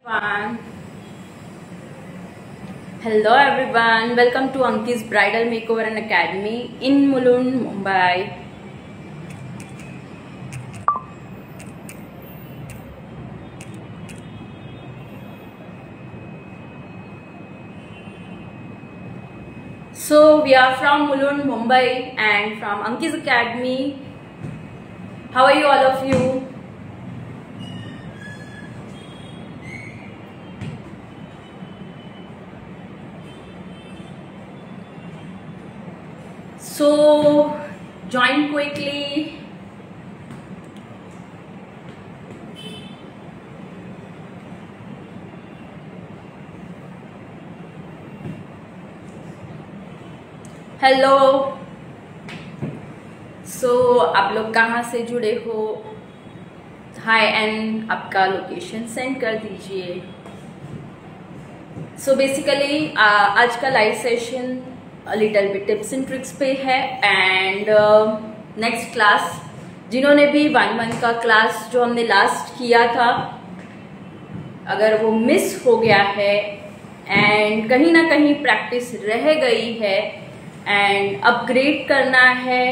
everyone. Hello everyone, welcome to Anki's Bridal Makeover and Academy in Mulund, Mumbai. So we are from Mulund, Mumbai and from Anki's Academy. How are you, all of you? So join quickly. Hello. So आप लोग कहाँ से जुड़े हो? Hi and आपका location send कर दीजिए। So basically आज का live session little bit tips and tricks पे है एंड नेक्स्ट क्लास जिन्होंने भी 1 मंथ का क्लास जो हमने लास्ट किया था, अगर वो मिस हो गया है एंड कहीं ना कहीं प्रैक्टिस रह गई है एंड अपग्रेड करना है,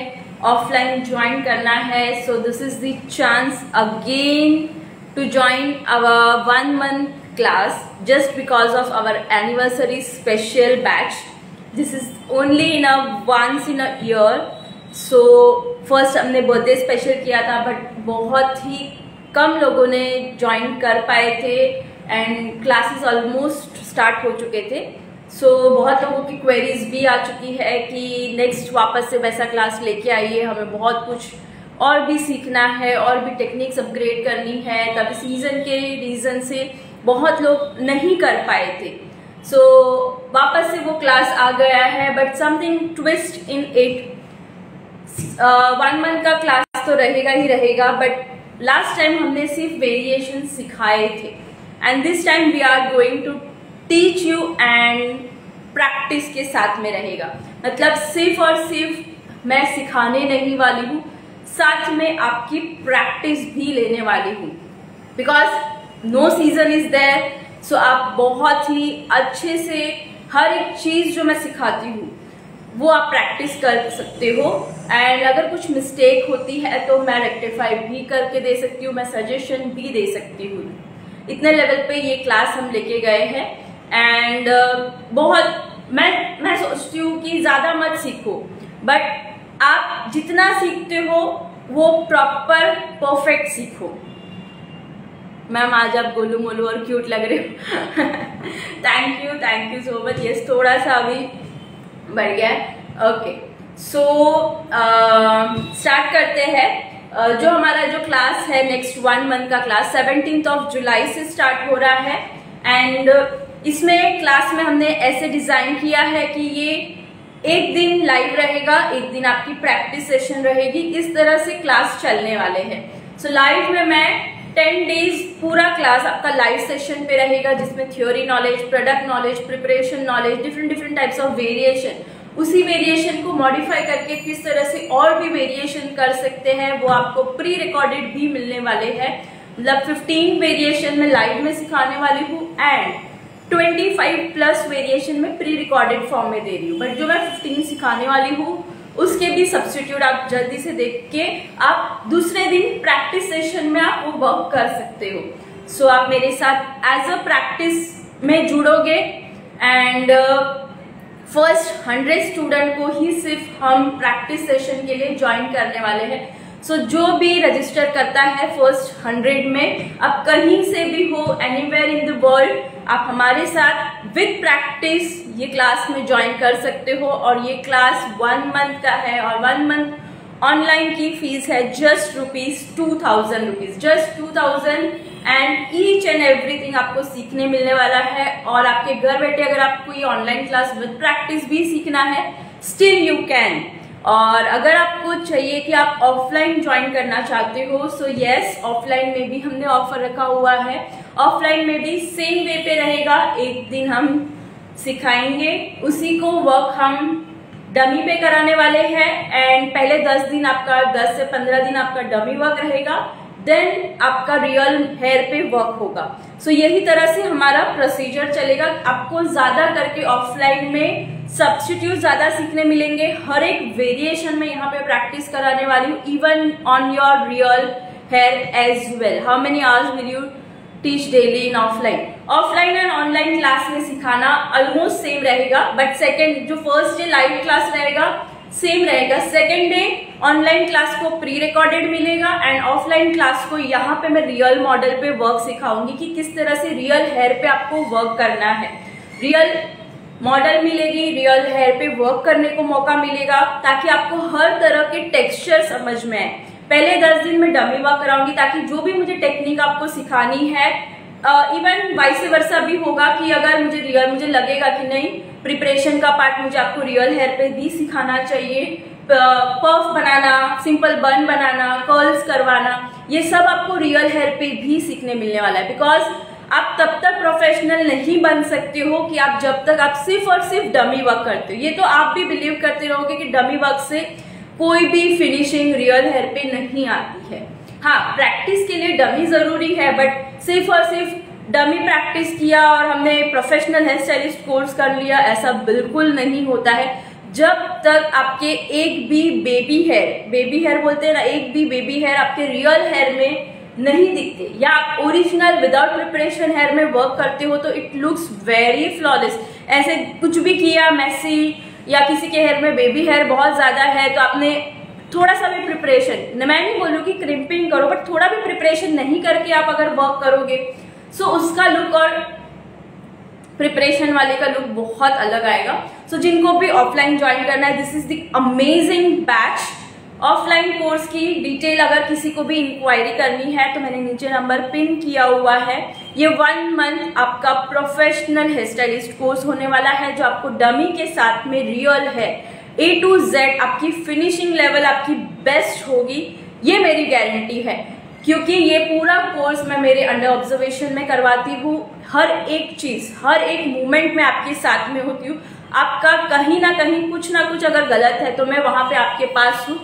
ऑफलाइन ज्वाइन करना है, so this is the chance again to join our 1 month class just because of our anniversary special batch. This is only in a once in a year. So first हमने birthday special किया था but बहुत ही कम लोगों ने join कर पाए थे and classes almost start हो चुके थे। सो बहुत लोगों की क्वेरीज भी आ चुकी है कि नेक्स्ट वापस से वैसा क्लास लेके आइए, हमें बहुत कुछ और भी सीखना है और भी टेक्निक्स अपग्रेड करनी है। तब सीजन के रीजन से बहुत लोग नहीं कर पाए थे, सो वापस से वो क्लास आ गया है but something twist in it. 1 month का क्लास तो रहेगा ही रहेगा बट लास्ट टाइम हमने सिर्फ वेरिएशन सिखाए थे and this time we are going to teach you and practice के साथ में रहेगा। मतलब सिर्फ और सिर्फ मैं सिखाने नहीं वाली हूँ, साथ में आपकी प्रैक्टिस भी लेने वाली हूँ because no season is there. So आप बहुत ही अच्छे से हर एक चीज जो मैं सिखाती हूँ वो आप प्रैक्टिस कर सकते हो एंड अगर कुछ मिस्टेक होती है तो मैं रेक्टिफाई भी करके दे सकती हूँ, मैं सजेशन भी दे सकती हूँ। इतने लेवल पे ये क्लास हम लेके गए हैं एंड बहुत मैं सोचती हूँ कि ज्यादा मत सीखो बट आप जितना सीखते हो वो प्रॉपर परफेक्ट सीखो। मैम आज आप गोलू मोलू और क्यूट लग रहे हो। Thank you so much. Yes थोड़ा सा अभी बढ़ गया है। ओके सो स्टार्ट करते हैं। जो हमारा जो क्लास है नेक्स्ट 1 मंथ का क्लास 17 जुलाई से स्टार्ट हो रहा है एंड इसमें क्लास में हमने ऐसे डिजाइन किया है कि ये एक दिन लाइव रहेगा, एक दिन आपकी प्रैक्टिस सेशन रहेगी, इस तरह से क्लास चलने वाले हैं। सो लाइव में मैं 10 डेज पूरा क्लास आपका लाइव सेशन पे रहेगा जिसमें theory knowledge, product knowledge, preparation knowledge, different types of variation, उसी वेरिएशन को मॉडिफाई करके किस तरह से और भी वेरिएशन कर सकते हैं वो आपको प्री रिकॉर्डेड भी मिलने वाले हैं। मतलब 15 वेरिएशन में लाइव में सिखाने वाली हूँ एंड 25+ वेरिएशन में प्री रिकॉर्डेड फॉर्म में दे रही हूँ बट जो मैं 15 सिखाने वाली हूँ उसके भी सब्स्टिट्यूट आप जल्दी से देख के आप दूसरे दिन प्रैक्टिस सेशन में आप वो वर्क कर सकते हो। सो आप मेरे साथ एज अ प्रैक्टिस में जुड़ोगे एंड फर्स्ट 100 स्टूडेंट को ही सिर्फ हम प्रैक्टिस सेशन के लिए ज्वाइन करने वाले हैं। सो जो भी रजिस्टर करता है फर्स्ट 100 में, आप कहीं से भी हो, एनीवेयर इन द वर्ल्ड, आप हमारे साथ विद प्रैक्टिस ये क्लास में ज्वाइन कर सकते हो और ये क्लास 1 मंथ का है और 1 मंथ ऑनलाइन की फीस है just ₹2000, just 2000 and each and everything आपको सीखने मिलने वाला है। और आपके घर बैठे अगर आपको ये ऑनलाइन क्लास विद प्रैक्टिस भी सीखना है स्टिल यू कैन। और अगर आपको चाहिए कि आप ऑफलाइन ज्वाइन करना चाहते हो सो यस, ऑफलाइन में भी हमने ऑफर रखा हुआ है। ऑफलाइन में भी सेम वे पे रहेगा, एक दिन हम सिखाएंगे, उसी को वर्क हम डमी पे कराने वाले हैं एंड पहले 10 दिन आपका 10 से 15 दिन आपका डमी वर्क रहेगा, देन आपका रियल हेयर पे वर्क होगा। सो यही तरह से हमारा प्रोसीजर चलेगा। आपको ज्यादा करके ऑफलाइन में सब्स्टिट्यूट ज्यादा सीखने मिलेंगे। हर एक वेरिएशन में यहाँ पे प्रैक्टिस कराने वाली हूँ, even on your real hair as well. How many hours will you teach daily in offline? Offline and online class में सिखाना ऑलमोस्ट सेम रहेगा, बट सेकेंड जो फर्स्ट डे लाइव क्लास रहेगा सेम रहेगा, सेकेंड डे ऑनलाइन क्लास को pre recorded मिलेगा and offline class को यहाँ पे मैं रियल मॉडल पे वर्क सिखाऊंगी कि किस तरह से रियल हेयर पे आपको वर्क करना है। रियल मॉडल मिलेगी, रियल हेयर पे वर्क करने को मौका मिलेगा ताकि आपको हर तरह के टेक्सचर समझ में आए। पहले 10 दिन में डमी वर्क कराऊंगी ताकि जो भी मुझे टेक्निक आपको सिखानी है, इवन वाइस वर्सा भी होगा कि अगर मुझे लगेगा कि नहीं प्रिपरेशन का पार्ट मुझे आपको रियल हेयर पे भी सिखाना चाहिए, पफ बनाना, सिंपल बन बनाना, कर्ल्स करवाना, ये सब आपको रियल हेयर पे भी सीखने मिलने वाला है। बिकॉज आप तब तक प्रोफेशनल नहीं बन सकते हो कि आप जब तक आप सिर्फ और सिर्फ डमी वर्क करते हो। ये तो आप भी बिलीव करते रहोगे कि डमी वर्क से कोई भी फिनिशिंग रियल हेयर पे नहीं आती है। हाँ, प्रैक्टिस के लिए डमी जरूरी है, बट सिर्फ और सिर्फ डमी प्रैक्टिस किया और हमने प्रोफेशनल हेयर स्टाइलिस्ट कोर्स कर लिया, ऐसा बिल्कुल नहीं होता है। जब तक आपके एक भी बेबी हेयर बोलते हैं ना, एक भी बेबी हेयर आपके रियल हेयर में नहीं दिखते या आप ओरिजिनल विदाउट प्रिपरेशन हेयर में वर्क करते हो तो इट लुक्स वेरी फ्लॉलेस। ऐसे कुछ भी किया मैसी या किसी के हेयर में बेबी हेयर बहुत ज्यादा है तो आपने थोड़ा सा भी प्रिपरेशन, मैं नहीं बोल रही हूँ कि क्रिम्पिंग करो, बट थोड़ा भी प्रिपरेशन नहीं करके आप अगर वर्क करोगे सो उसका लुक और प्रिपरेशन वाले का लुक बहुत अलग आएगा। सो जिनको भी ऑफलाइन ज्वाइन करना है, this is the amazing batch. Offline course की डिटेल अगर किसी को भी इंक्वायरी करनी है तो मैंने नीचे नंबर पिन किया हुआ है। ये 1 मंथ आपका प्रोफेशनल हेयर स्टाइलिस्ट कोर्स होने वाला है जो आपको डमी के साथ में रियल है A to Z आपकी फिनिशिंग लेवल आपकी बेस्ट होगी, ये मेरी गारंटी है। क्योंकि ये पूरा कोर्स मैं मेरे अंडर ऑब्जर्वेशन में करवाती हूँ, हर एक चीज हर एक मूवमेंट में आपके साथ में होती हूँ। आपका कहीं ना कहीं कुछ ना कुछ अगर गलत है तो मैं वहां पे आपके पास हूँ,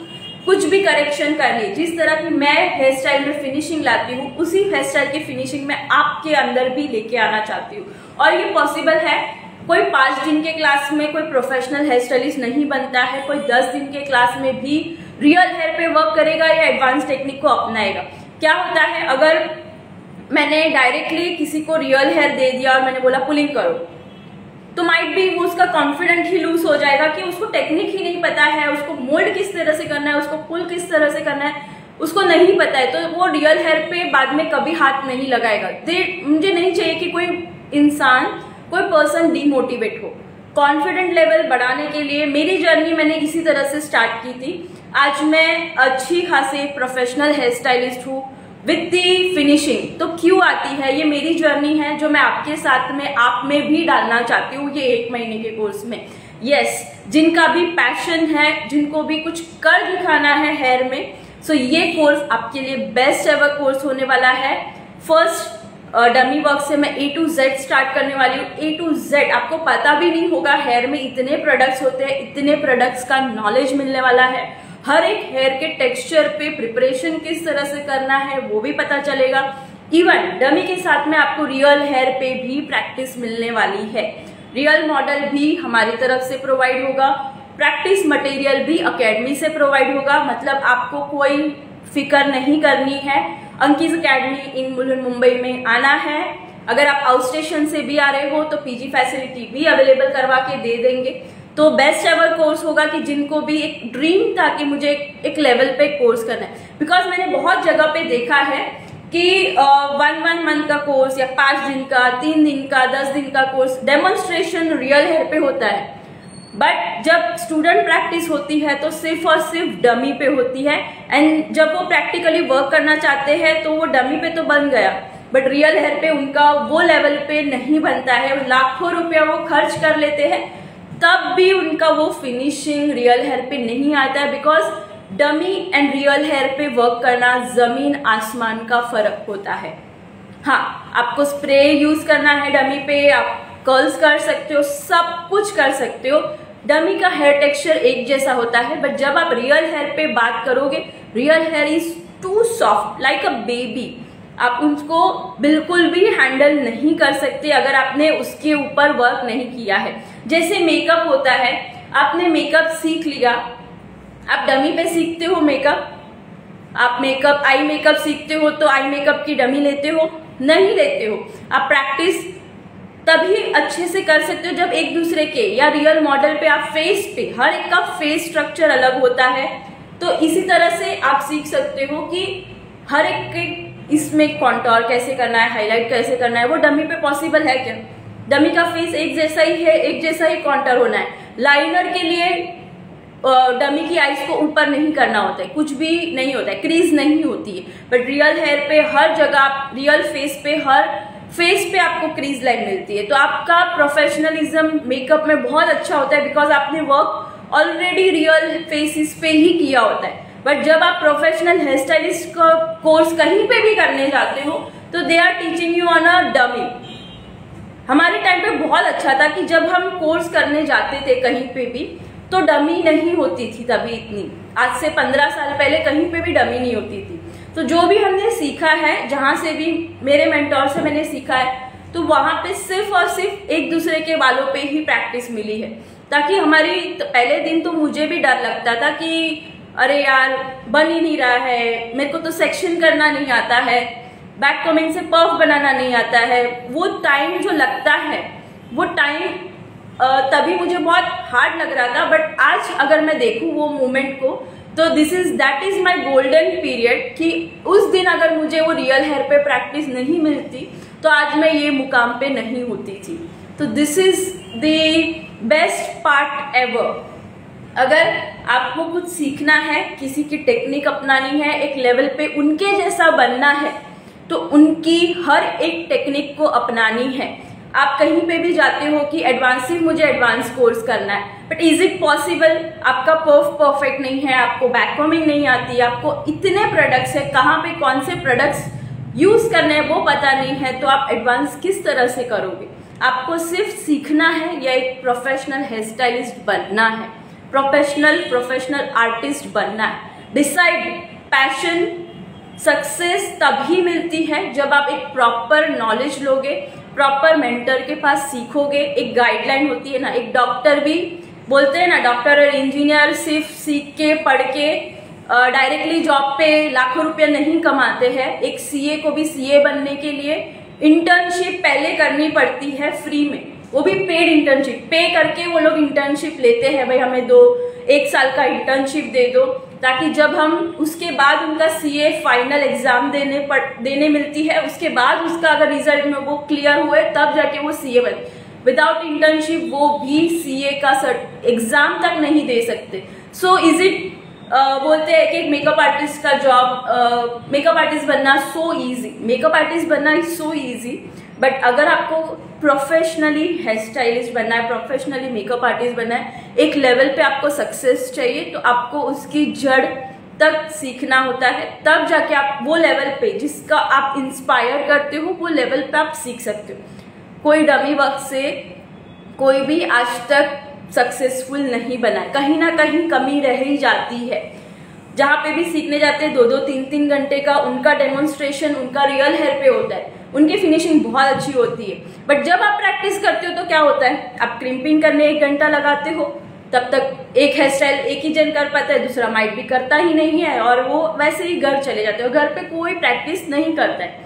कुछ भी करेक्शन कर ली। जिस तरह की मैं हेयर स्टाइल में फिनिशिंग लाती हूँ उसी हेयर स्टाइल की फिनिशिंग मैं आपके अंदर भी लेके आना चाहती हूँ और ये पॉसिबल है। कोई 5 दिन के क्लास में कोई प्रोफेशनल हेयर स्टाइलिस्ट नहीं बनता है, कोई 10 दिन के क्लास में भी रियल हेयर पे वर्क करेगा या एडवांस टेक्निक को अपनाएगा। क्या होता है, अगर मैंने डायरेक्टली किसी को रियल हेयर दे दिया और मैंने बोला पुलिंग करो तो माइट भी वो उसका कॉन्फिडेंट ही लूज हो जाएगा कि उसको टेक्निक ही नहीं पता है, उसको मोल्ड किस तरह से करना है, उसको पुल किस तरह से करना है उसको नहीं पता है, तो वो रियल हेयर पे बाद में कभी हाथ नहीं लगाएगा। मुझे नहीं चाहिए कि कोई इंसान कोई पर्सन डिमोटिवेट हो। कॉन्फिडेंट लेवल बढ़ाने के लिए मेरी जर्नी मैंने इसी तरह से स्टार्ट की थी। आज मैं अच्छी खासी प्रोफेशनल हेयर स्टाइलिस्ट हूँ विथ दी फिनिशिंग। तो क्यों आती है, ये मेरी जर्नी है जो मैं आपके साथ में आप में भी डालना चाहती हूँ ये 1 महीने के कोर्स में। यस, जिनका भी पैशन है, जिनको भी कुछ कर दिखाना है हेयर में, सो ये कोर्स आपके लिए बेस्ट एवर कोर्स होने वाला है। फर्स्ट डमी वर्क से मैं A to Z स्टार्ट करने वाली हूँ। A to Z आपको पता भी नहीं होगा, हेयर में इतने प्रोडक्ट्स होते हैं, इतने प्रोडक्ट्स का नॉलेज मिलने वाला है। हर एक हेयर के टेक्सचर पे प्रिपरेशन किस तरह से करना है वो भी पता चलेगा। इवन डमी के साथ में आपको रियल हेयर पे भी प्रैक्टिस मिलने वाली है। रियल मॉडल भी हमारी तरफ से प्रोवाइड होगा, प्रैक्टिस मटेरियल भी अकेडमी से प्रोवाइड होगा। मतलब आपको कोई फिक्र नहीं करनी है। अंकीज अकेडमी इन मुंबई में आना है। अगर आप आउट स्टेशन से भी आ रहे हो तो पीजी फैसिलिटी भी अवेलेबल करवा के दे देंगे। तो बेस्ट एवर कोर्स होगा कि जिनको भी एक ड्रीम था कि मुझे एक लेवल पे कोर्स करना है। बिकॉज मैंने बहुत जगह पे देखा है कि 1 मंथ का कोर्स या 5 दिन का, 3 दिन का, 10 दिन का कोर्स डेमोन्स्ट्रेशन रियल हेयर पे होता है, बट जब स्टूडेंट प्रैक्टिस होती है तो सिर्फ और सिर्फ डमी पे होती है। एंड जब वो प्रैक्टिकली वर्क करना चाहते हैं तो वो डमी पे तो बन गया, बट रियल हेयर पे उनका वो लेवल पे नहीं बनता है। लाखों रुपया वो खर्च कर लेते हैं तब भी उनका वो फिनिशिंग रियल हेयर पे नहीं आता है। Because dummy and real hair पे वर्क करना जमीन आसमान का फर्क होता है। हाँ, आपको स्प्रे यूज करना है डमी पे, आप कर्ल्स कर सकते हो, सब कुछ कर सकते हो। डमी का हेयर टेक्सचर एक जैसा होता है, बट जब आप रियल हेयर पे बात करोगे, real hair is too soft like a baby. आप उसको बिल्कुल भी हैंडल नहीं कर सकते अगर आपने उसके ऊपर वर्क नहीं किया है। जैसे मेकअप होता है, आपने मेकअप सीख लिया, आप डमी पे सीखते हो मेकअप, आप आई मेकअप सीखते हो तो आई मेकअप की डमी लेते हो? नहीं लेते हो। आप प्रैक्टिस तभी अच्छे से कर सकते हो जब एक दूसरे के या रियल मॉडल पे आप फेस पे, हर एक का फेस स्ट्रक्चर अलग होता है, तो इसी तरह से आप सीख सकते हो कि हर एक के इसमें कॉन्टोर कैसे करना है, हाईलाइट कैसे करना है, वो डमी पे पॉसिबल है क्या? डमी का फेस एक जैसा ही है, एक जैसा ही कॉन्टोर होना है। लाइनर के लिए डमी की आईज को ऊपर नहीं करना होता है, कुछ भी नहीं होता है, क्रीज नहीं होती है, बट रियल हेयर पे हर जगह, रियल फेस पे, हर फेस पे आपको क्रीज लाइन मिलती है। तो आपका प्रोफेशनलिज्म मेकअप में बहुत अच्छा होता है, बिकॉज आपने वर्क ऑलरेडी रियल फेसिस पे ही किया होता है। बट जब आप प्रोफेशनल हेयर स्टाइलिस्ट का कोर्स कहीं पे भी करने जाते हो तो they are teaching you on a dummy. हमारे टाइम पे बहुत अच्छा था कि जब हम कोर्स करने जाते थे कहीं पे भी तो डमी नहीं होती थी तभी इतनी। आज से 15 साल पहले कहीं पे भी डमी नहीं होती थी। तो जो भी हमने सीखा है, जहां से भी मेरे मेंटोर से मैंने सीखा है, तो वहां पे सिर्फ और सिर्फ एक दूसरे के बालों पे ही प्रैक्टिस मिली है। ताकि हमारी पहले दिन तो मुझे भी डर लगता था कि अरे यार बन ही नहीं रहा है, मेरे को तो सेक्शन करना नहीं आता है, बैक कॉमिंग से पफ बनाना नहीं आता है। वो टाइम जो लगता है, वो टाइम तभी मुझे बहुत हार्ड लग रहा था, बट आज अगर मैं देखूं वो मोमेंट को तो that is my golden period कि उस दिन अगर मुझे वो रियल हेयर पे प्रैक्टिस नहीं मिलती तो आज मैं ये मुकाम पे नहीं होती थी। तो this is the best part ever. अगर आपको कुछ सीखना है, किसी की टेक्निक अपनानी है, एक लेवल पे उनके जैसा बनना है, तो उनकी हर एक टेक्निक को अपनानी है। आप कहीं पे भी जाते हो कि एडवांसिव मुझे एडवांस कोर्स करना है, बट इज इट पॉसिबल? आपका परफेक्ट नहीं है, आपको बैक कॉमिंग नहीं आती, आपको इतने प्रोडक्ट्स है, कहाँ पे कौन से प्रोडक्ट्स यूज करने हैं वो पता नहीं है, तो आप एडवांस किस तरह से करोगे? आपको सिर्फ सीखना है या एक प्रोफेशनल हेयर स्टाइलिस्ट बनना है, प्रोफेशनल आर्टिस्ट बनना है। डिसाइड। पैशन, सक्सेस तभी मिलती है जब आप एक प्रॉपर नॉलेज लोगे, प्रॉपर मेंटर के पास सीखोगे। एक गाइडलाइन होती है ना, एक डॉक्टर भी बोलते हैं ना, डॉक्टर और इंजीनियर सिर्फ सीख के पढ़ के डायरेक्टली जॉब पे लाखों रुपया नहीं कमाते हैं। एक सीए को भी सीए बनने के लिए इंटर्नशिप पहले करनी पड़ती है फ्री में, वो भी पेड इंटर्नशिप, पे करके वो लोग इंटर्नशिप लेते हैं। भाई हमें 1 साल का इंटर्नशिप दे दो, ताकि जब हम उसके बाद उनका सीए फाइनल एग्जाम देने मिलती है, उसके बाद उसका अगर रिजल्ट में वो क्लियर हुए तब जाके वो सीए बने। विदाउट इंटर्नशिप वो भी सीए का एग्जाम तक नहीं दे सकते। सो इज इट बोलते हैं कि मेकअप आर्टिस्ट का जॉब, मेकअप आर्टिस्ट बनना सो इजी, मेकअप आर्टिस्ट बनना इज सो इजी, बट अगर आपको प्रोफेशनली हेयर स्टाइलिस्ट बनना है, प्रोफेशनली मेकअप आर्टिस्ट बनना है, एक लेवल पे आपको सक्सेस चाहिए, तो आपको उसकी जड़ तक सीखना होता है, तब जाके आप वो लेवल पे जिसका आप इंस्पायर करते हो वो लेवल पे आप सीख सकते हो। कोई डमी वर्क से कोई भी आज तक सक्सेसफुल नहीं बना है, कहीं ना कहीं कमी रह ही जाती है। जहाँ पे भी सीखने जाते हैं 2-2, 3-3 घंटे का उनका डेमोन्स्ट्रेशन उनका रियल हेयर पे होता है, उनकी फिनिशिंग बहुत अच्छी होती है। बट जब आप प्रैक्टिस करते हो तो क्या होता है, आप क्रिम्पिंग करने 1 घंटा लगाते हो, तब तक एक हेयर स्टाइल एक ही जन कर पाता है, दूसरा माइट भी करता ही नहीं है, और वो वैसे ही घर चले जाते हो, घर पे कोई प्रैक्टिस नहीं करता है।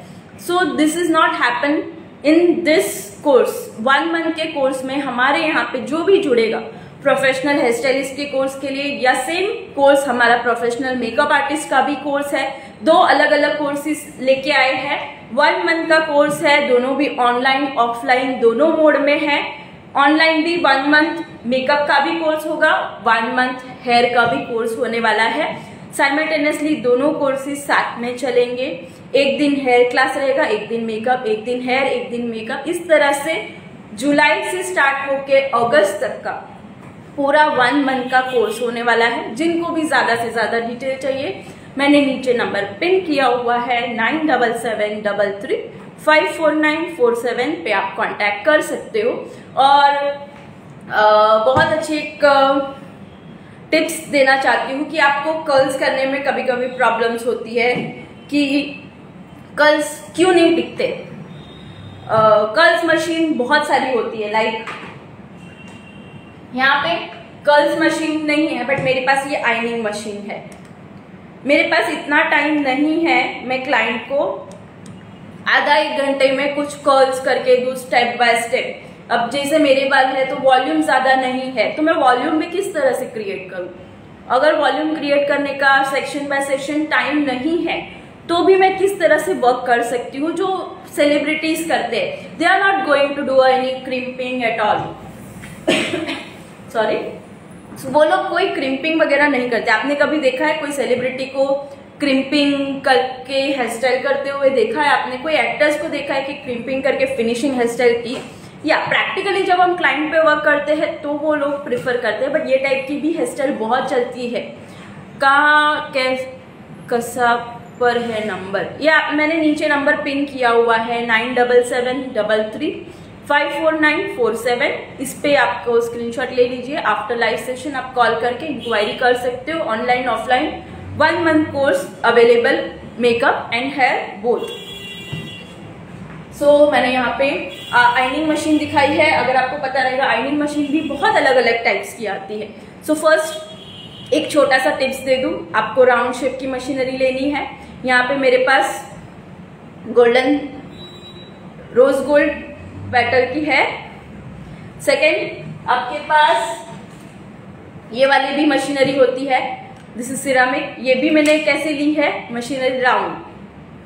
So this is not happen in this course. 1 month के कोर्स में हमारे यहाँ पे जो भी जुड़ेगा प्रोफेशनल हेयर स्टाइलिस्ट के कोर्स के लिए, या सेम कोर्स हमारा प्रोफेशनल मेकअप आर्टिस्ट का भी कोर्स है, 2 अलग अलग कोर्सेज लेके आए हैं। 1 मंथ का कोर्स है, दोनों भी ऑनलाइन ऑफलाइन दोनों मोड में है। ऑनलाइन भी 1 मंथ मेकअप का भी कोर्स होगा, 1 मंथ हेयर का भी कोर्स होने वाला है। साइमल्टेनियसली दोनों कोर्सेज साथ में चलेंगे। एक दिन हेयर क्लास रहेगा, एक दिन मेकअप, एक दिन हेयर, एक दिन मेकअप। इस तरह से जुलाई से स्टार्ट होके अगस्त तक का पूरा 1 मंथ का कोर्स होने वाला है। जिनको भी ज्यादा से ज्यादा डिटेल चाहिए, मैंने नीचे नंबर पिन किया हुआ है 9773354947 पे आप कांटेक्ट कर सकते हो। और बहुत अच्छी एक टिप्स देना चाहती हूँ कि आपको कर्ल्स करने में कभी कभी प्रॉब्लम्स होती है कि कर्ल्स क्यों नहीं टिकते? कर्ल्स मशीन बहुत सारी होती है, लाइक यहाँ पे कर्ल्स मशीन नहीं है, बट मेरे पास ये आयनिंग मशीन है। मेरे पास इतना टाइम नहीं है मैं क्लाइंट को आधा एक घंटे में कुछ कर्ल्स करके दूं स्टेप बाय स्टेप। अब जैसे मेरे बाल है तो वॉल्यूम ज्यादा नहीं है, तो मैं वॉल्यूम भी किस तरह से क्रिएट करूं? अगर वॉल्यूम क्रिएट करने का सेक्शन बाय सेक्शन टाइम नहीं है तो भी मैं किस तरह से वर्क कर सकती हूँ जो सेलिब्रिटीज करते हैं। They are not going to do any crimping at all, sorry, वो लोग कोई क्रिम्पिंग वगैरह नहीं करते। आपने कभी देखा है कोई सेलिब्रिटी को क्रिम्पिंग करके हेयर स्टाइल करते हुए देखा है? आपने कोई एक्टर्स को देखा है कि क्रिम्पिंग करके फिनिशिंग हेयर स्टाइल की? या प्रैक्टिकली जब हम क्लाइंट पे वर्क करते हैं तो वो लोग प्रिफर करते हैं, बट ये टाइप की भी हेयर स्टाइल बहुत चलती है। कहाँ कसा पर है नंबर, या मैंने नीचे नंबर पिन किया हुआ है 9773354947। इस पे आपको स्क्रीनशॉट ले लीजिए। आफ्टर लाइव सेशन आप कॉल करके इंक्वायरी कर सकते हो। Online offline 1 month course available, makeup and hair both. So मैंने यहाँ पे आयनिंग मशीन दिखाई है। अगर आपको पता रहेगा आयनिंग मशीन भी बहुत अलग अलग टाइप्स की आती है। सो फर्स्ट एक छोटा सा टिप्स दे दूं, आपको राउंड शेप की मशीनरी लेनी है। यहाँ पे मेरे पास गोल्डन रोज गोल्ड पेटल की है। सेकेंड आपके पास ये वाली भी मशीनरी होती है, दिस इज सिरामिक। ये भी मैंने कैसे ली है machinery round.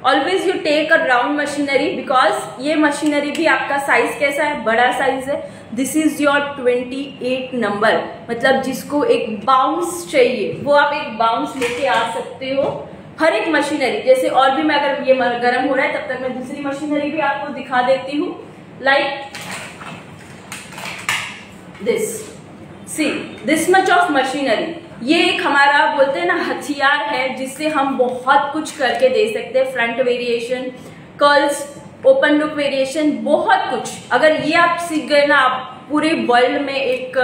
Always you take a round machinery because ये मशीनरी भी आपका साइज कैसा है, बड़ा साइज है। दिस इज योर 28 नंबर, मतलब जिसको एक बाउंस चाहिए वो आप एक बाउंस लेके आ सकते हो। हर एक मशीनरी जैसे, और भी मैं अगर ये गर्म हो रहा है तब तक मैं दूसरी मशीनरी भी आपको दिखा देती हूँ। Like this, see this much of machinery. ये एक हमारा बोलते हैं ना हथियार है जिससे हम बहुत कुछ करके दे सकते हैं। Front variation, curls, open look variation, बहुत कुछ। अगर ये आप सीख गए ना, आप पूरे वर्ल्ड में एक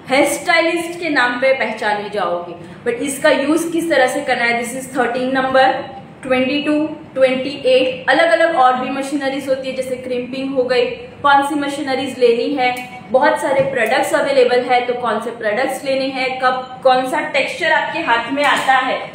हेयर स्टाइलिस्ट के नाम पे पहचाने जाओगे। बट इसका यूज किस तरह से करना है, दिस इज 13 नंबर, 22, 28। अलग अलग और भी मशीनरीज होती है, जैसे क्रिम्पिंग हो गई। कौन सी मशीनरीज लेनी है, बहुत सारे प्रोडक्ट्स अवेलेबल है, तो कौन से प्रोडक्ट्स लेने हैं, कब कौन सा टेक्सचर आपके हाथ में आता है।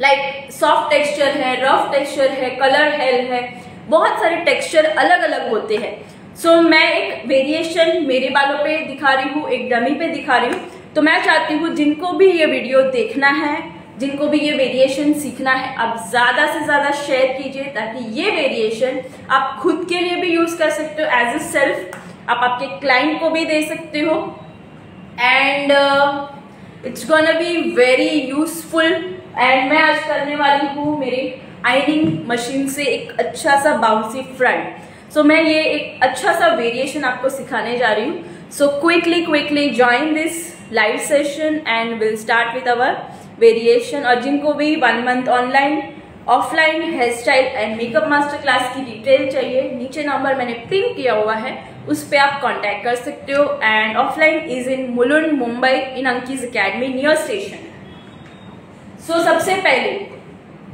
लाइक सॉफ्ट टेक्सचर है, रफ टेक्सचर है, कलर हेल है, बहुत सारे टेक्सचर अलग अलग होते हैं। सो मैं एक वेरिएशन मेरे बालों पे दिखा रही हूँ, एक डमी पे दिखा रही हूँ। तो मैं चाहती हूँ जिनको भी ये वीडियो देखना है, जिनको भी ये वेरिएशन सीखना है, आप ज्यादा से ज्यादा शेयर कीजिए ताकि ये वेरिएशन आप खुद के लिए भी यूज कर सकते हो एज ए सेल्फ, आप आपके क्लाइंट को भी दे सकते हो। And it's gonna be very useful. And मैं आज करने वाली हूँ मेरे आयनिंग मशीन से एक अच्छा सा बाउंसी फ्रंट। सो मैं ये एक अच्छा सा वेरिएशन आपको सिखाने जा रही हूँ। So quickly join this live session and will start with our variation. और जिनको भी 1 मंथ online offline hair style and makeup master class की डिटेल चाहिए, नीचे नंबर मैंने पिन किया हुआ है, उस पे आप कांटेक्ट कर सकते हो। And offline is in Mulund, Mumbai, in Anki's academy near station. So सबसे पहले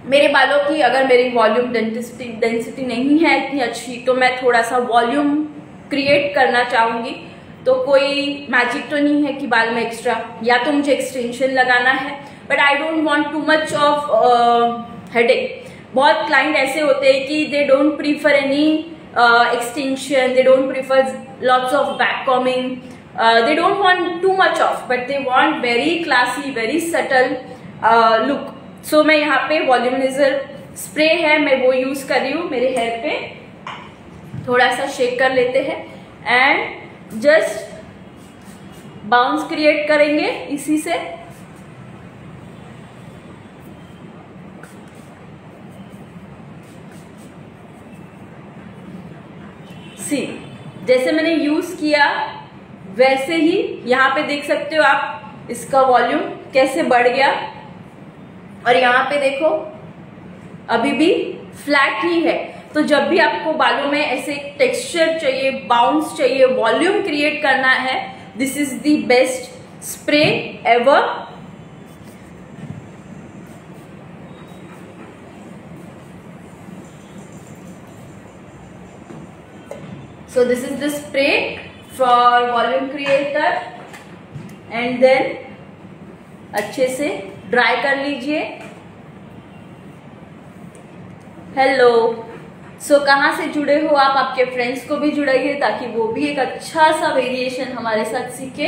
मेरे बालों की अगर मेरी वॉल्यूम डेंसिटी नहीं है इतनी अच्छी, तो मैं थोड़ा सा वॉल्यूम क्रिएट करना चाहूंगी। तो कोई मैजिक तो नहीं है कि बाल में एक्स्ट्रा, या तो मुझे एक्सटेंशन लगाना है, but I don't want too much of headache. बहुत क्लाइंट ऐसे होते हैं कि they don't prefer any extension, they don't prefer lots of back combing, they don't want too much of, but they want very classy, very subtle look. So मैं यहाँ पे volumiser spray है, मैं वो यूज कर रही हूँ मेरे हेयर पे। थोड़ा सा शेक कर लेते हैं एंड जस्ट बाउंस क्रिएट करेंगे इसी से। सी जैसे मैंने यूज किया वैसे ही यहाँ पे देख सकते हो आप, इसका वॉल्यूम कैसे बढ़ गया। और यहाँ पे देखो अभी भी फ्लैट ही है। तो जब भी आपको बालों में ऐसे टेक्सचर चाहिए, बाउंस चाहिए, वॉल्यूम क्रिएट करना है, this is the best spray ever. So this is the spray for volume creator and then अच्छे से ड्राई कर लीजिए। हेलो, सो कहाँ से जुड़े हो आप? आपके फ्रेंड्स को भी जुड़ाइए ताकि वो भी एक अच्छा सा वेरिएशन हमारे साथ सीखे,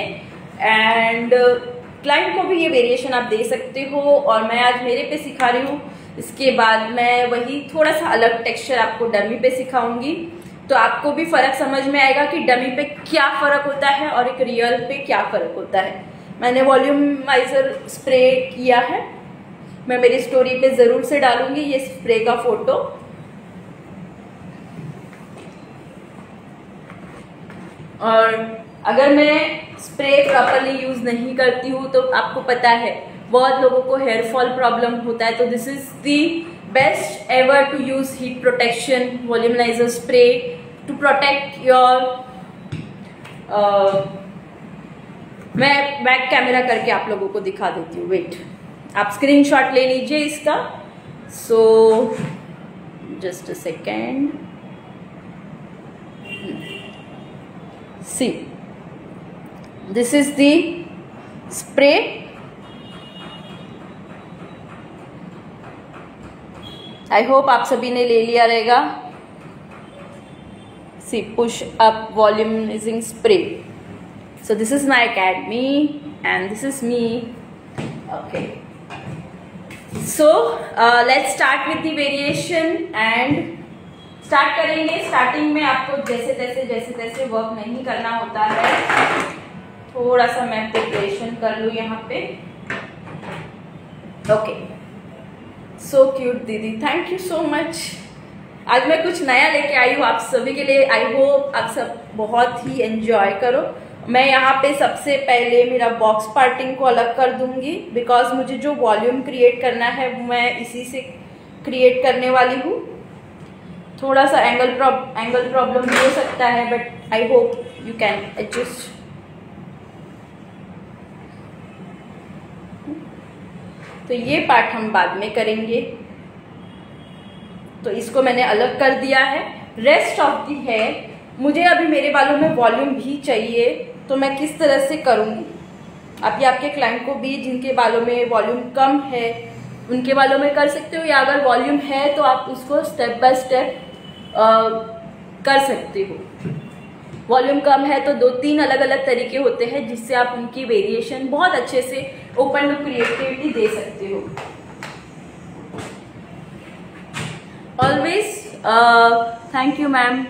एंड क्लाइंट को भी ये वेरिएशन आप दे सकते हो। और मैं आज मेरे पे सिखा रही हूँ, इसके बाद मैं वही थोड़ा सा अलग टेक्सचर आपको डमी पे सिखाऊंगी, तो आपको भी फर्क समझ में आएगा कि डमी पे क्या फर्क होता है और एक रियल पे क्या फर्क होता है। मैंने वॉल्यूमाइजर स्प्रे किया है, मैं मेरी स्टोरी पे जरूर से डालूंगी ये स्प्रे का फोटो। और अगर मैं स्प्रे प्रॉपरली यूज नहीं करती हूँ तो आपको पता है बहुत लोगों को हेयर फॉल प्रॉब्लम होता है, तो this is the best ever to use heat protection volumiser spray to protect your. मैं बैक कैमरा करके आप लोगों को दिखा देती हूँ, वेट, आप स्क्रीनशॉट ले लीजिए इसका। So just a second, see this is the spray. I hope आप सभी ने ले लिया रहेगा। See push up volumising spray. So this is my academy and this is me. Okay. So let's start with the variation and start करेंगे। Starting में आपको जैसे तैसे वर्क नहीं करना होता है। थोड़ा सा मैं प्रिपरेशन कर लूँ यहाँ पे। ओके, सो क्यूट दीदी, थैंक यू सो मच। आज मैं कुछ नया लेके आई हूँ आप सभी के लिए। आई होप आप सब बहुत ही एंजॉय करो। मैं यहाँ पे सबसे पहले मेरा बॉक्स पार्टिंग को अलग कर दूंगी, बिकॉज मुझे जो वॉल्यूम क्रिएट करना है मैं इसी से क्रिएट करने वाली हूँ। थोड़ा सा एंगल प्रॉब्लम भी हो सकता है, but I hope you can adjust. तो ये पार्ट हम बाद में करेंगे, तो इसको मैंने अलग कर दिया है। रेस्ट ऑफ दी हेयर मुझे अभी मेरे बालों में वॉल्यूम भी चाहिए, तो मैं किस तरह से करूँगी। आप ये आपके क्लाइंट को भी जिनके बालों में वॉल्यूम कम है उनके बालों में कर सकते हो, या अगर वॉल्यूम है तो आप उसको स्टेप बाय स्टेप कर सकते हो। वॉल्यूम कम है तो 2-3 अलग अलग तरीके होते हैं जिससे आप उनकी वेरिएशन बहुत अच्छे से ओपन टू क्रिएटिविटी दे सकते हो। ऑलवेज थैंक यू मैम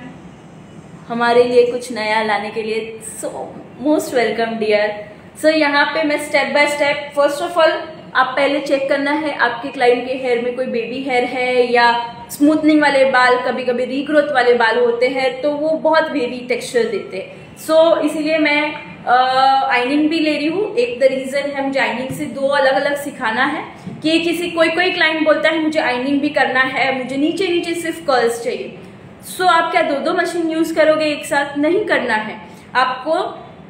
हमारे लिए कुछ नया लाने के लिए। So most welcome dear. So यहाँ पे मैं step by step, first of all आप पहले चेक करना है आपके क्लाइंट के हेयर में कोई बेबी हेयर है या स्मूथनिंग वाले बाल, कभी कभी रीग्रोथ वाले बाल होते हैं तो वो बहुत वेवी टेक्सचर देते हैं। सो इसीलिए मैं आइनिंग भी ले रही हूँ। एक द रीजन है मुझे आइनिंग से 2 अलग अलग सिखाना है कि कोई क्लाइंट बोलता है मुझे आइनिंग भी करना है, मुझे नीचे सिर्फ कर्ल्स चाहिए। सो आप क्या 2 मशीन यूज करोगे एक साथ? नहीं करना है। आपको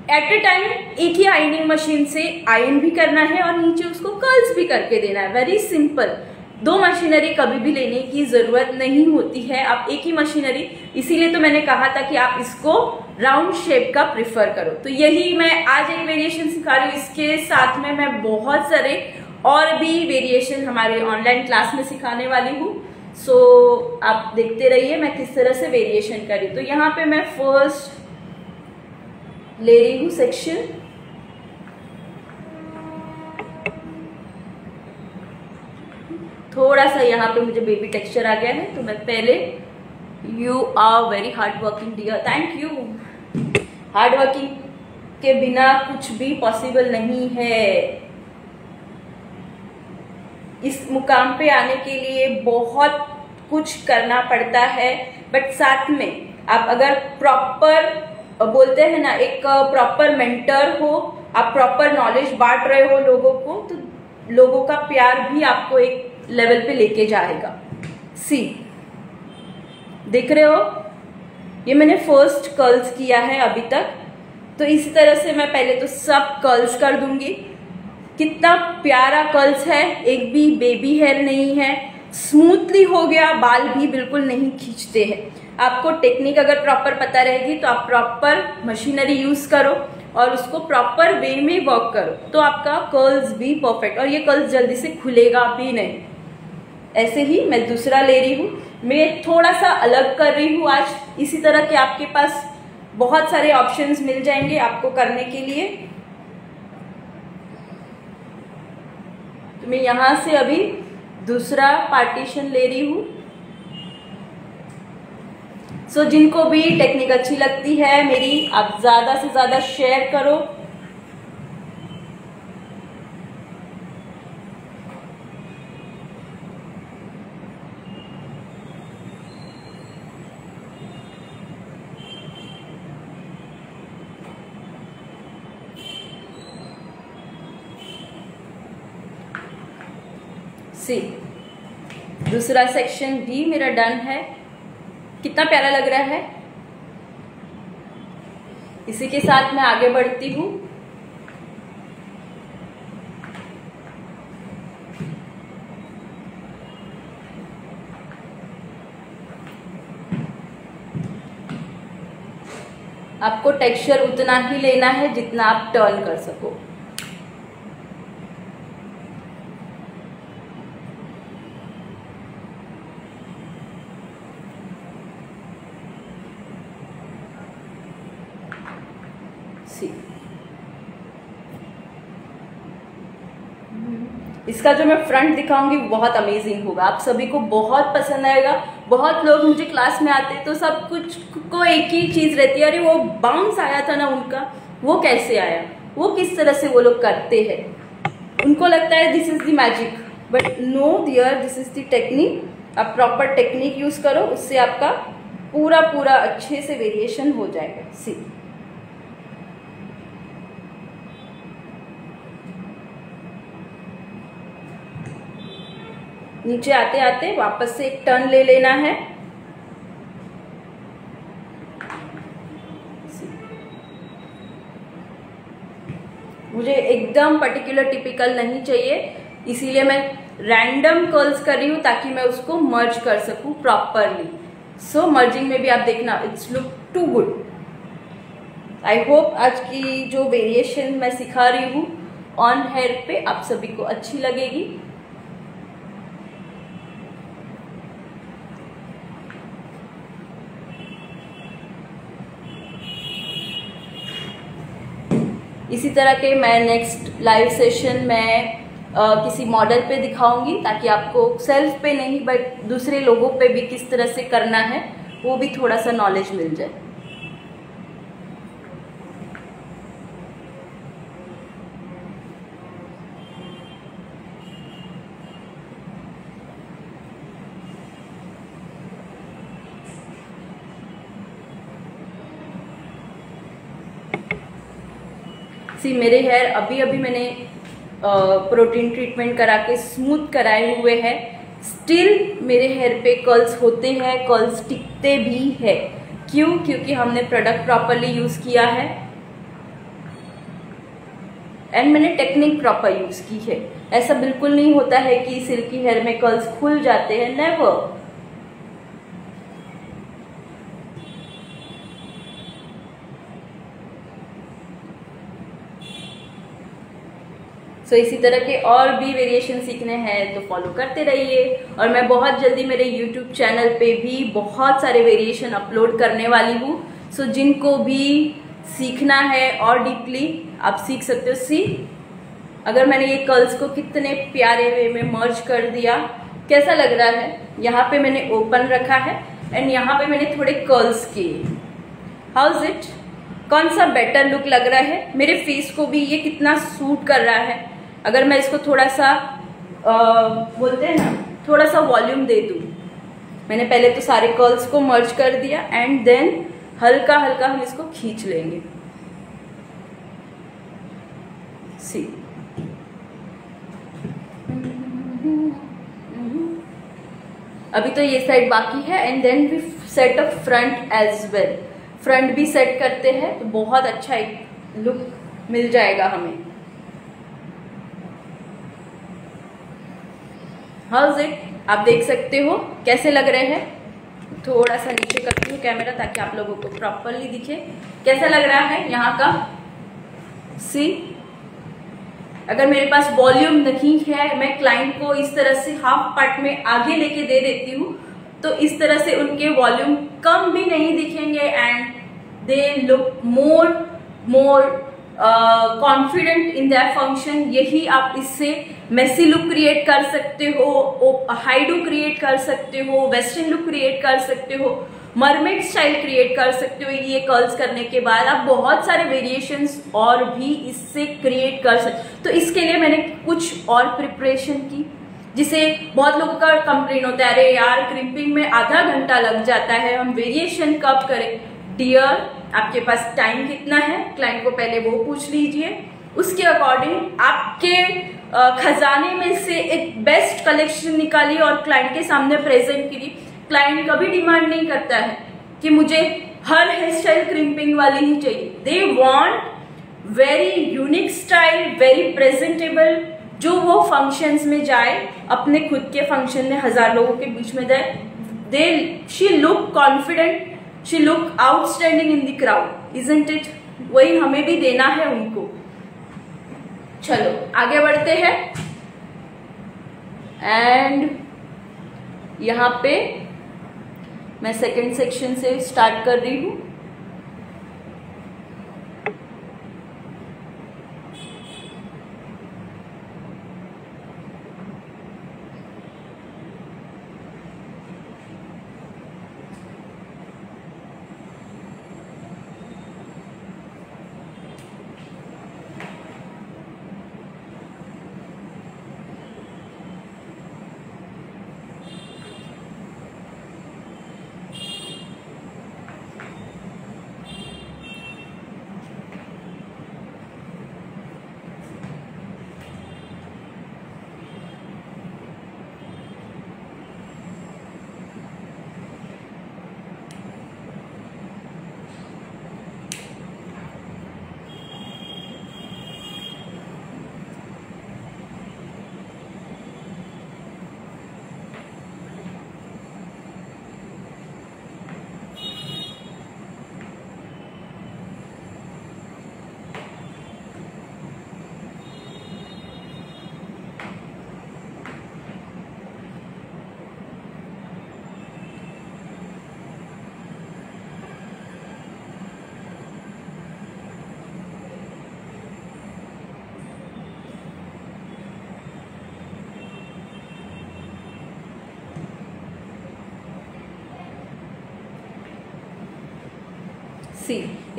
एट ए टाइम एक ही आयनिंग मशीन से आयन भी करना है और नीचे उसको कर्ल्स भी करके देना है। Very simple. 2 मशीनरी कभी भी लेने की जरूरत नहीं होती है, आप एक ही मशीनरी। इसीलिए तो मैंने कहा था कि आप इसको राउंड शेप का प्रिफर करो। तो यही मैं आज एक वेरिएशन सिखा रही हूँ। इसके साथ में मैं बहुत सारे और भी वेरिएशन हमारे ऑनलाइन क्लास में सिखाने वाली हूँ। सो आप देखते रहिए मैं किस तरह से वेरिएशन करी। तो यहाँ पे मैं फर्स्ट ले रही हूँ सेक्शन, थोड़ा सा यहाँ पे मुझे बेबी टेक्सचर आ गया है तो मैं पहले, you are very hard working dear, thank you. Hard working के बिना कुछ भी पॉसिबल नहीं है। इस मुकाम पे आने के लिए बहुत कुछ करना पड़ता है, बट साथ में आप अगर प्रॉपर, बोलते हैं ना, एक प्रॉपर मेंटर हो, आप प्रॉपर नॉलेज बांट रहे हो लोगों को, तो लोगों का प्यार भी आपको एक लेवल पे लेके जाएगा। सी देख रहे हो, ये मैंने फर्स्ट कर्ल्स किया है अभी तक। तो इसी तरह से मैं पहले तो सब कर्ल्स कर दूंगी। कितना प्यारा कर्ल्स है, एक भी बेबी हेयर नहीं है, स्मूथली हो गया, बाल भी बिल्कुल नहीं खींचते हैं। आपको टेक्निक अगर प्रॉपर पता रहेगी तो आप प्रॉपर मशीनरी यूज करो और उसको प्रॉपर वे में वर्क करो, तो आपका कर्ल्स भी परफेक्ट, और ये कर्ल्स जल्दी से खुलेगा भी नहीं। ऐसे ही मैं दूसरा ले रही हूँ, मैं थोड़ा सा अलग कर रही हूँ आज। इसी तरह के आपके पास बहुत सारे ऑप्शंस मिल जाएंगे आपको करने के लिए। तो मैं यहां से अभी दूसरा पार्टीशन ले रही हूँ। सो जिनको भी टेक्निक अच्छी लगती है मेरी, आप ज्यादा से ज्यादा शेयर करो। सी दूसरा सेक्शन भी मेरा डन है। कितना प्यारा लग रहा है। इसी के साथ मैं आगे बढ़ती हूँ। आपको टेक्सचर उतना ही लेना है जितना आप टर्न कर सको। इसका जो मैं फ्रंट दिखाऊंगी बहुत अमेजिंग होगा, आप सभी को बहुत पसंद आएगा। बहुत लोग मुझे क्लास में आते तो सब कुछ को एक ही चीज रहती है, अरे वो बाउंस आया था ना उनका, वो कैसे आया, वो किस तरह से वो लोग करते हैं। उनको लगता है this is the magic, but no dear, this is the technique. आप प्रॉपर टेक्निक यूज करो, उससे आपका पूरा पूरा अच्छे से वेरिएशन हो जाएगा। सी नीचे आते आते वापस से एक टर्न ले लेना है। मुझे एकदम पर्टिकुलर टिपिकल नहीं चाहिए, इसीलिए मैं रैंडम कर्ल्स कर रही हूं ताकि मैं उसको मर्ज कर सकूं प्रॉपरली। सो मर्जिंग में भी आप देखना, it's look too good. I hope आज की जो वेरिएशन मैं सिखा रही हूँ ऑन हेयर पे आप सभी को अच्छी लगेगी। इसी तरह के मैं नेक्स्ट लाइव सेशन में किसी मॉडल पे दिखाऊंगी, ताकि आपको सेल्फ पे नहीं बट दूसरे लोगों पे भी किस तरह से करना है वो भी थोड़ा सा नॉलेज मिल जाए। सी मेरे हेयर अभी अभी मैंने प्रोटीन ट्रीटमेंट करा के स्मूथ कराए हुए हैं, स्टिल मेरे हेयर पे कर्ल्स होते हैं, कर्ल्स टिकते भी है। क्यों? क्योंकि हमने प्रोडक्ट प्रॉपरली यूज किया है एंड मैंने टेक्निक प्रॉपर यूज की है। ऐसा बिल्कुल नहीं होता है कि सिल्की हेयर में कर्ल्स खुल जाते हैं, नेवर। तो इसी तरह के और भी वेरिएशन सीखने हैं तो फॉलो करते रहिए। और मैं बहुत जल्दी मेरे YouTube चैनल पे भी बहुत सारे वेरिएशन अपलोड करने वाली हूँ। सो जिनको भी सीखना है और डीपली आप सीख सकते हो। सी अगर मैंने ये कर्ल्स को कितने प्यारे वे में मर्ज कर दिया, कैसा लग रहा है। यहाँ पे मैंने ओपन रखा है एंड यहाँ पे मैंने थोड़े कर्ल्स किए। How is it? कौन सा बेटर लुक लग रहा है? मेरे फेस को भी ये कितना सूट कर रहा है। अगर मैं इसको थोड़ा सा बोलते हैं ना, थोड़ा सा वॉल्यूम दे दूं। मैंने पहले तो सारे कर्ल्स को मर्ज कर दिया एंड देन हल्का हल्का हम इसको खींच लेंगे। सी अभी तो ये साइड बाकी है and then we set up front as well. Front भी सेट करते हैं तो बहुत अच्छा एक लुक मिल जाएगा हमें। How is it? आप देख सकते हो कैसे लग रहे हैं। थोड़ा सा नीचे करती हूँ कैमरा ताकि आप लोगों को प्रॉपरली दिखे। कैसा लग रहा है यहाँ का? सी, अगर मेरे पास वॉल्यूम नहीं है, मैं क्लाइंट को इस तरह से हाफ पार्ट में आगे लेके दे देती हूँ, तो इस तरह से उनके वॉल्यूम कम भी नहीं दिखेंगे and they look more confident in that function. यही आप इससे मेसी लुक क्रिएट कर सकते हो, हाई लुक क्रिएट कर सकते हो, वेस्टर्न लुक क्रिएट कर सकते हो, मरमेड स्टाइल क्रिएट कर सकते हो। ये कर्ल्स करने के बाद आप बहुत सारे वेरिएशंस और भी इससे क्रिएट कर सकते। तो इसके लिए मैंने कुछ और प्रिपरेशन की, जिसे बहुत लोगों का कंप्लेन होता है, अरे यार क्रिम्पिंग में आधा घंटा लग जाता है, हम वेरिएशन कब करें? डियर, आपके पास टाइम कितना है? क्लाइंट को पहले वो पूछ लीजिए, उसके अकॉर्डिंग आपके खजाने में से एक बेस्ट कलेक्शन निकालिए और क्लाइंट के सामने प्रेजेंट कीजिए। क्लाइंट कभी डिमांड नहीं करता है कि मुझे हर हेयर स्टाइल क्रिम्पिंग वाली ही चाहिए। They want very unique style, very presentable, जो वो फंक्शंस में जाए, अपने खुद के फंक्शन में 1000 लोगों के बीच में जाए, she look confident, she look outstanding in the crowd, isn't it? वही हमें भी देना है उनको। चलो आगे बढ़ते हैं एंड यहाँ पे मैं सेकंड सेक्शन से स्टार्ट कर रही हूँ।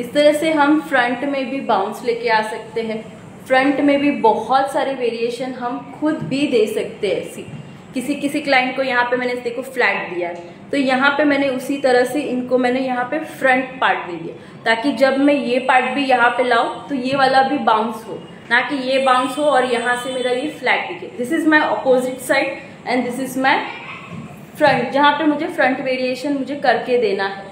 इस तरह से हम फ्रंट में भी बाउंस लेके आ सकते हैं। फ्रंट में भी बहुत सारे वेरिएशन हम खुद भी दे सकते हैं। सी, किसी क्लाइंट को यहाँ पे मैंने देखो फ्लैट दिया है, तो यहाँ पे मैंने उसी तरह से इनको मैंने यहाँ पे फ्रंट पार्ट दे दिया, ताकि जब मैं ये पार्ट भी यहाँ पे लाऊं तो ये वाला भी बाउंस हो, ना कि ये बाउंस हो और यहाँ से मेरा ये फ्लैट दिखे। This is my opposite side and this is my front, जहाँ पे मुझे फ्रंट वेरिएशन मुझे करके देना है।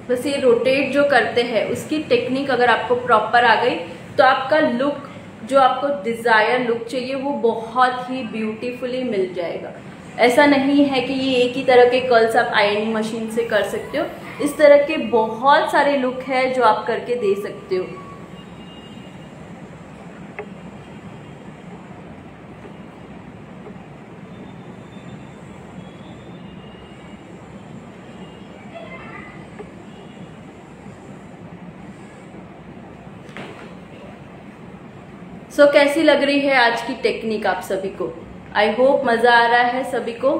बस ये रोटेट जो करते हैं उसकी टेक्निक अगर आपको प्रॉपर आ गई तो आपका लुक, जो आपको डिजायर लुक चाहिए, वो बहुत ही ब्यूटीफुली मिल जाएगा। ऐसा नहीं है कि ये एक ही तरह के कर्ल्स आप आयरनिंग मशीन से कर सकते हो, इस तरह के बहुत सारे लुक है जो आप करके दे सकते हो। सो कैसी लग रही है आज की टेक्निक आप सभी को? आई होप मजा आ रहा है सभी को।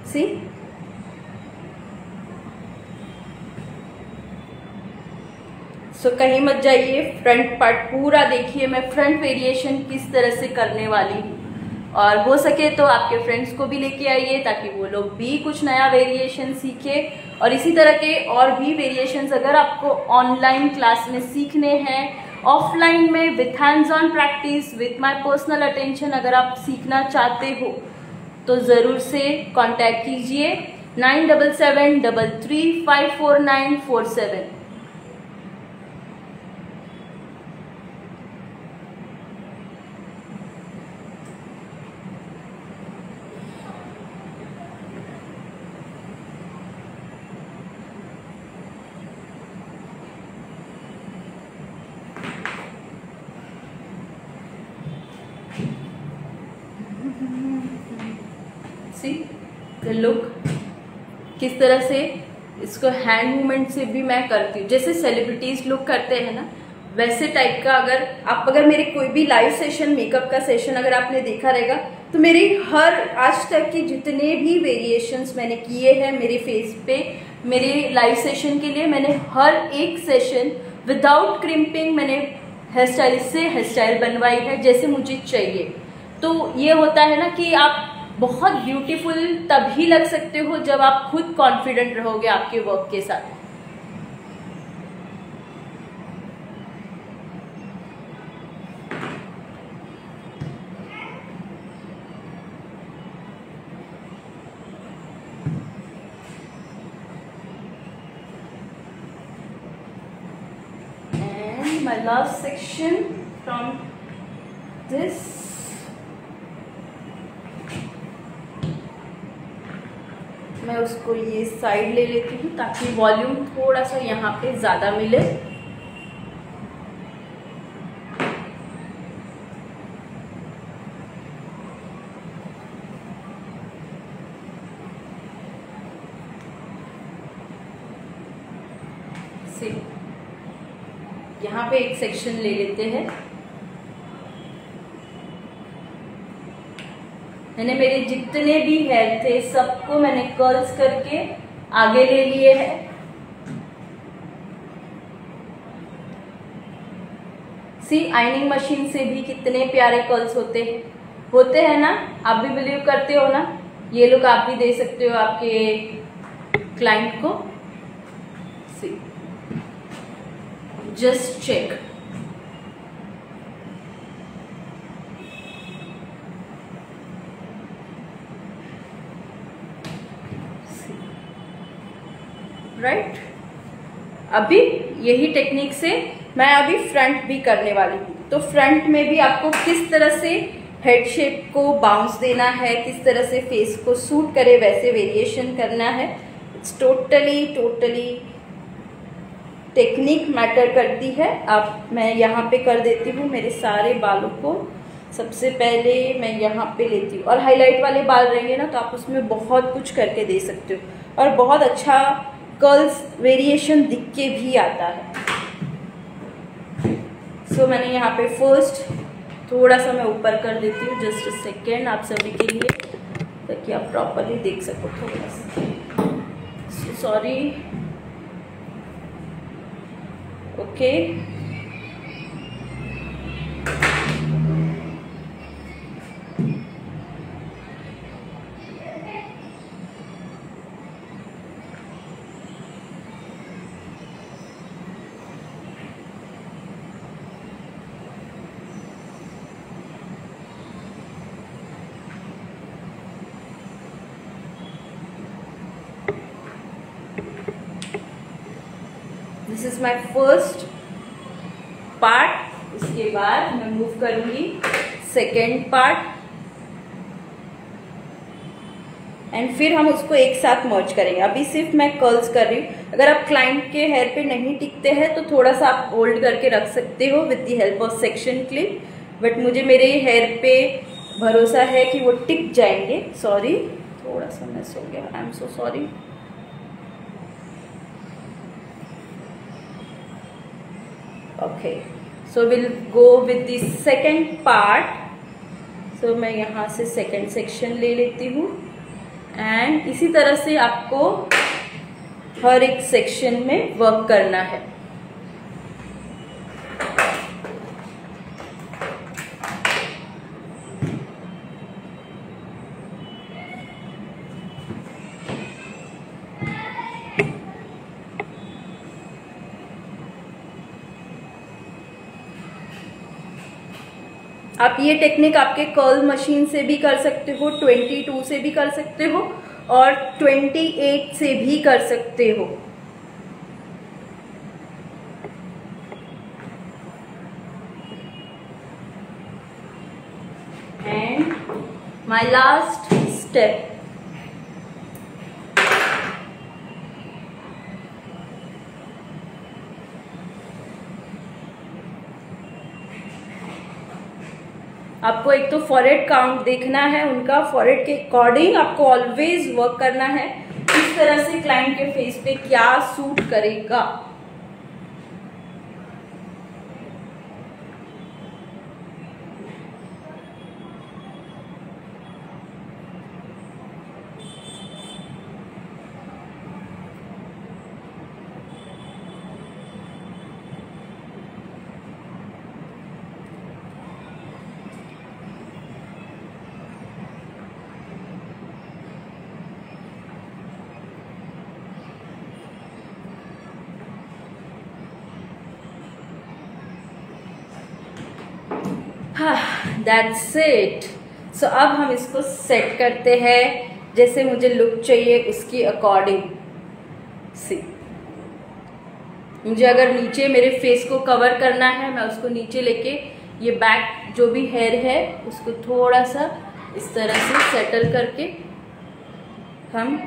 सी सो कहीं मत जाइए, फ्रंट पार्ट पूरा देखिए। मैं फ्रंट वेरिएशन किस तरह से करने वाली हूँ, और हो सके तो आपके फ्रेंड्स को भी लेके आइए ताकि वो लोग भी कुछ नया वेरिएशन सीखे। और इसी तरह के और भी वेरिएशंस अगर आपको ऑनलाइन क्लास में सीखने हैं, ऑफलाइन में with hands on practice with my personal attention अगर आप सीखना चाहते हो तो ज़रूर से कांटेक्ट कीजिए 9773354947। लुक किस तरह से इसको हैंड मूवमेंट से भी मैं करती हूँ, जैसे सेलिब्रिटीज लुक करते हैं ना वैसे टाइप का। अगर मेरे कोई भी लाइव सेशन, मेकअप का सेशन अगर आपने देखा रहेगा तो मेरी हर आज तक की जितने भी वेरिएशंस मैंने किए हैं मेरे फेस पे, मेरे लाइव सेशन के लिए मैंने हर एक सेशन विदाउट क्रिम्पिंग मैंने हेयर स्टाइलिस्ट से हेयर स्टाइल बनवाई है जैसे मुझे चाहिए। तो ये होता है ना कि आप बहुत ब्यूटीफुल तभी लग सकते हो जब आप खुद कॉन्फिडेंट रहोगे आपके वर्क के साथ। And my last section from this, मैं उसको ये साइड ले लेती हूँ ताकि वॉल्यूम थोड़ा सा यहाँ पे ज़्यादा मिले। यहाँ पे एक सेक्शन ले लेते हैं। मैंने मेरे जितने भी हेयर थे सबको मैंने कर्ल्स करके आगे ले लिए हैं। सी आयनिंग मशीन से भी कितने प्यारे कर्ल्स होते हैं ना। आप भी बिलीव करते हो ना, ये लुक आप भी दे सकते हो आपके क्लाइंट को। सी जस्ट चेक, राइट। अभी यही टेक्निक से मैं अभी फ्रंट भी करने वाली हूँ। तो फ्रंट में भी आपको किस तरह से हेड शेप को बाउंस देना है, किस तरह से फेस को सूट करे वैसे वेरिएशन करना है। इट्स टोटली टेक्निक मैटर करती है। अब मैं यहाँ पे कर देती हूँ मेरे सारे बालों को। सबसे पहले मैं यहाँ पे लेती हूँ, और हाईलाइट वाले बाल रहेंगे ना तो आप उसमें बहुत कुछ करके दे सकते हो और बहुत अच्छा कर्ल्स वेरिएशन दिख के भी आता है। सो मैंने यहाँ पे फर्स्ट थोड़ा सा मैं ऊपर कर देती हूँ, जस्ट अ सेकेंड आप सभी के लिए ताकि आप प्रॉपरली देख सको थोड़ा सा। Sorry, okay. This is my first part. इसके बाद मैं मूव करूंगी सेकेंड पार्ट, एंड फिर हम उसको एक साथ मर्ज करेंगे। अभी सिर्फ मैं कर्ल्स कर रही हूँ। अगर आप क्लाइंट के हेयर पे नहीं टिकते हैं तो थोड़ा सा आप होल्ड करके रख सकते हो with the help of section clip, but मुझे मेरे हेयर पे भरोसा है कि वो टिक जाएंगे। सॉरी, थोड़ा सा मिस हो गया, I am so sorry. Okay, so we'll go with the second part तो मैं यहाँ से सेकंड सेक्शन ले लेती हूँ एंड इसी तरह से आपको हर एक सेक्शन में वर्क करना है। आप ये टेक्निक आपके कर्ल मशीन से भी कर सकते हो, 22 से भी कर सकते हो और 28 से भी कर सकते हो। एंड माय लास्ट स्टेप, आपको एक तो फॉरहेड काउंट देखना है उनका, फॉरहेड के अकॉर्डिंग आपको ऑलवेज वर्क करना है, इस तरह से क्लाइंट के फेस पे क्या सूट करेगा। That's it. सो अब हम इसको सेट करते हैं जैसे मुझे लुक चाहिए उसकी अकॉर्डिंग। सी, मुझे अगर नीचे मेरे फेस को कवर करना है, मैं उसको नीचे लेके ये बैक जो भी हेयर है उसको थोड़ा सा इस तरह से सेटल करके हम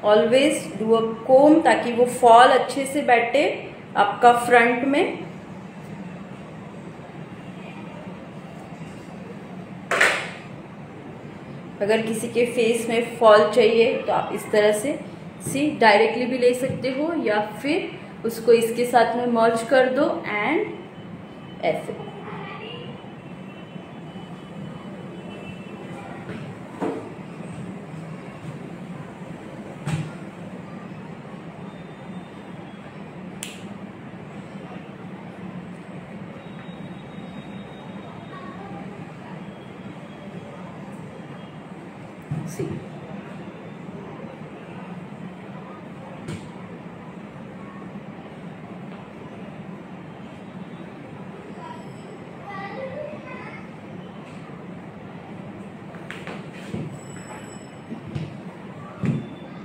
ऑलवेज डू अ कोम ताकि वो फॉल अच्छे से बैठे आपका फ्रंट में। अगर किसी के फेस में फॉल चाहिए तो आप इस तरह से सी डायरेक्टली भी ले सकते हो या फिर उसको इसके साथ में मर्ज कर दो एंड ऐसे। See,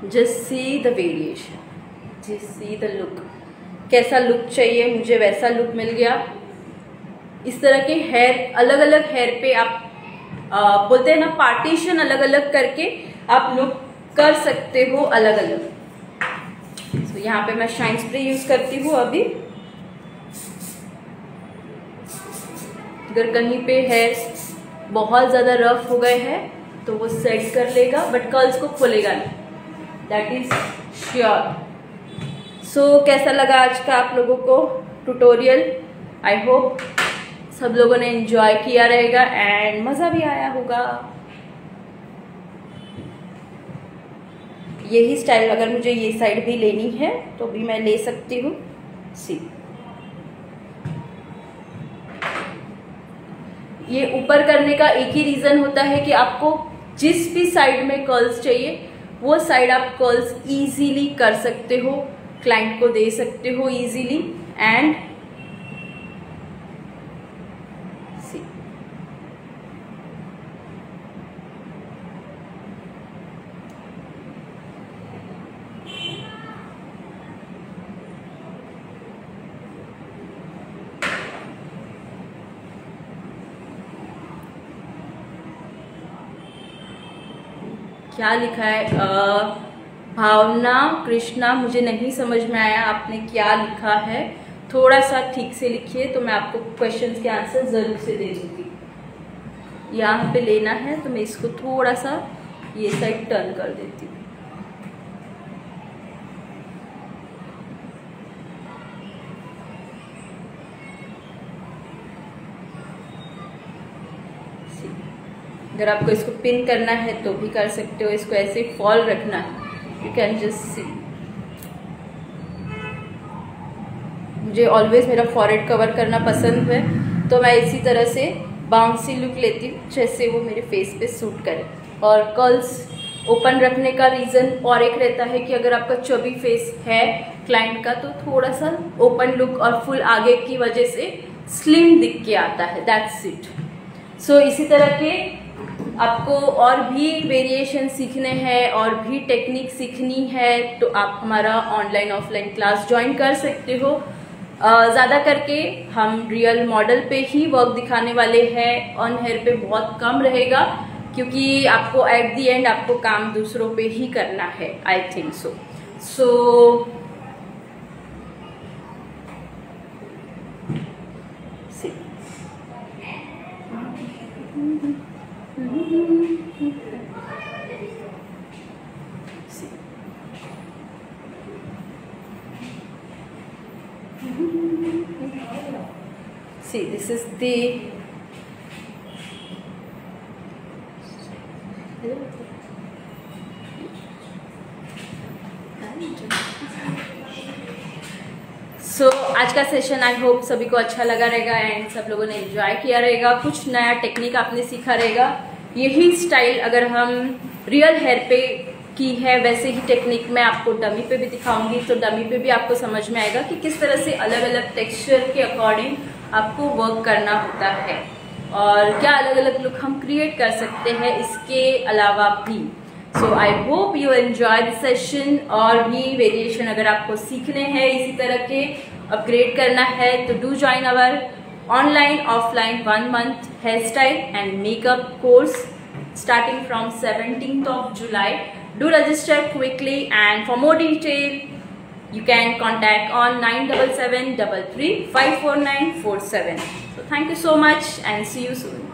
just see the variation, just see the look. कैसा लुक चाहिए मुझे वैसा लुक मिल गया। इस तरह के हेयर अलग अलग हेयर पे आप बोलते हैं ना पार्टीशन अलग अलग करके आप लुक कर सकते हो अलग अलग। तो यहाँ पे मैं शाइन स्प्रे यूज करती हूँ अभी। अगर कहीं पे हेयर बहुत ज्यादा रफ हो गए हैं तो वो सेट कर लेगा बट कर्ल्स को खोलेगा नहीं, दैट इज श्योर। सो कैसा लगा आज का आप लोगों को ट्यूटोरियल? आई होप सब लोगों ने एंजॉय किया रहेगा एंड मजा भी आया होगा। यही स्टाइल अगर मुझे ये साइड भी लेनी है तो भी मैं ले सकती हूँ। सी, ये ऊपर करने का एक ही रीजन होता है कि आपको जिस भी साइड में कर्ल्स चाहिए वो साइड आप कर्ल्स इजीली कर सकते हो, क्लाइंट को दे सकते हो इजीली। एंड सी, क्या लिखा है? भावना कृष्णा, मुझे नहीं समझ में आया आपने क्या लिखा है। थोड़ा सा ठीक से लिखिए तो मैं आपको क्वेश्चंस के आंसर ज़रूर से दे दूँगी। यहाँ पे लेना है तो मैं इसको थोड़ा सा ये साइड टर्न कर देती हूँ। अगर आपको इसको पिन करना है तो भी कर सकते हो, इसको ऐसे फॉल रखना है। You can just see. मुझे ऑलवेज मेरा फॉरहेड कवर करना पसंद है तो मैं इसी तरह से बाउंसी लुक लेती हूँ जैसे वो मेरे फेस पे सूट करे। और कर्ल्स ओपन रखने का रीज़न और एक रहता है कि अगर आपका चबी फेस है क्लाइंट का तो थोड़ा सा ओपन लुक और फुल आगे की वजह से स्लिम दिख के आता है। That's it. सो इसी तरह के आपको और भी वेरिएशन सीखने हैं और भी टेक्निक सीखनी है तो आप हमारा ऑनलाइन ऑफलाइन क्लास ज्वाइन कर सकते हो। ज़्यादा करके हम रियल मॉडल पे ही वर्क दिखाने वाले हैं, ऑन हेयर पे बहुत कम रहेगा क्योंकि आपको एट दी एंड आपको काम दूसरों पे ही करना है। I think so see this is the आज का सेशन आई होप सभी को अच्छा लगा रहेगा एंड सब लोगों ने एंजॉय किया रहेगा। कुछ नया टेक्निक आपने सीखा रहेगा। यही स्टाइल अगर हम रियल हेयर पे की है वैसे ही टेक्निक मैं आपको डमी पे भी दिखाऊंगी तो डमी पे भी आपको समझ में आएगा कि किस तरह से अलग अलग टेक्सचर के अकॉर्डिंग आपको वर्क करना होता है और क्या अलग अलग लुक हम क्रिएट कर सकते हैं इसके अलावा भी। So I hope you enjoy the session. और भी वेरिएशन अगर आपको सीखने हैं इसी तरह के अपग्रेड करना है तो do join our online offline 1 month hair style and makeup course starting from 17th of July. Do register quickly and for more detail you can contact on 9773354947. So thank you so much and see you soon.